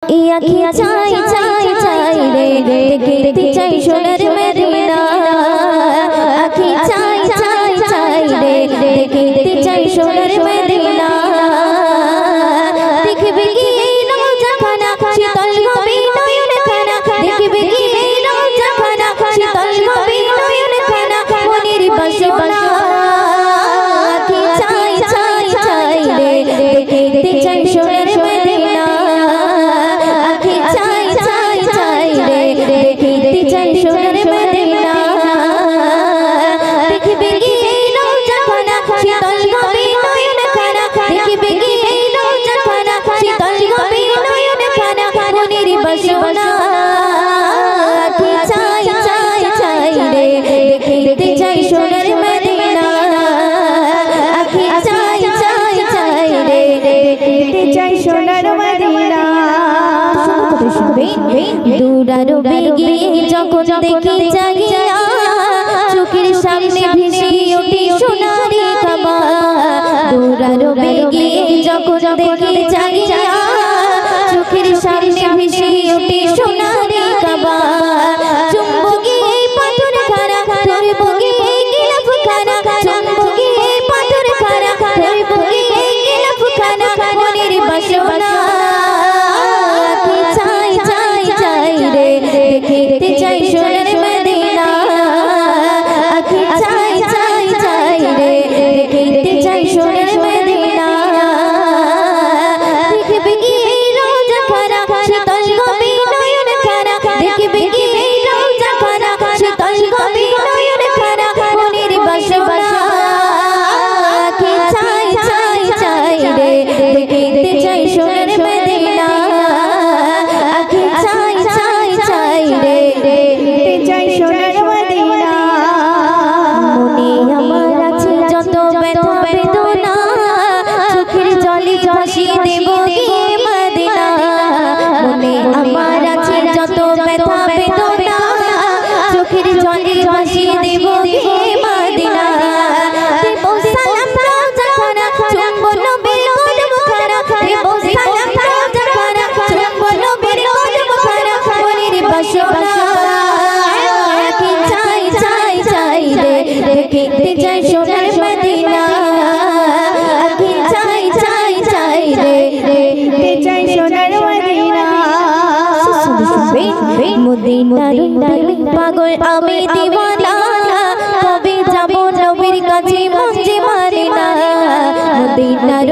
আঁখি চাই চাই চাই রে দেখতে চাই সোনার মদিনা আঁখি চাই চাই চাই রে দেখতে চাই সোনার মদিনা দেখবে কি এই রোজা খানা শীতল হবে নয়ন খানা দেখবে কি এই রোজা খানা শীতল হবে নয়ন খানা মনের বাসনা আঁখি চাই চাই চাই রে দেখতে চাই সোনার মদিনা আঁখি চাই চাই চাই রে দেখতে চাই সোনার মদিনা দেখবে কি এই রোজা খানা শীতল হবে নয়ন খানা দেখবে কি এই রোজা খানা শীতল হবে নয়ন খানা মনের বাসনা আঁখি চাই চাই চাই রে দেখতে চাই সোনার মদিনা আঁখি চাই চাই চাই রে দেখতে চাই সোনার মদিনা দূরারো বেগে যখন দেখি জাগিয়া চোখের সামনে ভেসে ওঠে সোনারি কাবা দূরারো বেগে যখন দেখি জাগিয়া চোখের সামনে ভেসে ওঠে সোনারি কাবা চুম্বকে এই পাথর খানা ধরবো গিয়ে গিলাফ খানা চুম্বকে এই পাথর খানা ধরবো গিয়ে গিলাফ খানা মনের বাসনা আঁখি চাই চাই চাই রে দেখতে চাই সোনার মদিনা আঁখি চাই চাই চাই রে দেখতে চাই সোনার মদিনা দেখবে কি এই রোজা খানা শীতল হবে নয়ন খানা দেখবে কি এই রোজা খানা শীতল হবে নয়ন খানা মনের বাসনা আঁখি চাই চাই চাই রে দেখতে চাই সোনার মদিনা আঁখি চাই চাই চাই রে দেখতে চাই সোনার মদিনা মনে আমার আছে যত ব্যথা বেদনা চোখের জলে ভাসিয়ে দেব গিয়ে মদিনা মনে আমার আছে যত ব্যথা বেদনা চোখের জলে ভাসিয়ে দেব গিয়ে মদিনা দেব সালাম রোজা খানা চুম্বন নবীর কদম খানা দেব সালাম রোজা খানা চুম্বন নবীর কদম খানা মনের বাসনা আঁখি চাই চাই চাই রে দেখতে চাই সোনার মদিনা আঁখি চাই চাই চাই রে দেখতে চাই সোনার মদিনা মদিনার পাগল আমি দিওয়ানা কবে যাব নবীর কাছে মন যে মানে না মদিনার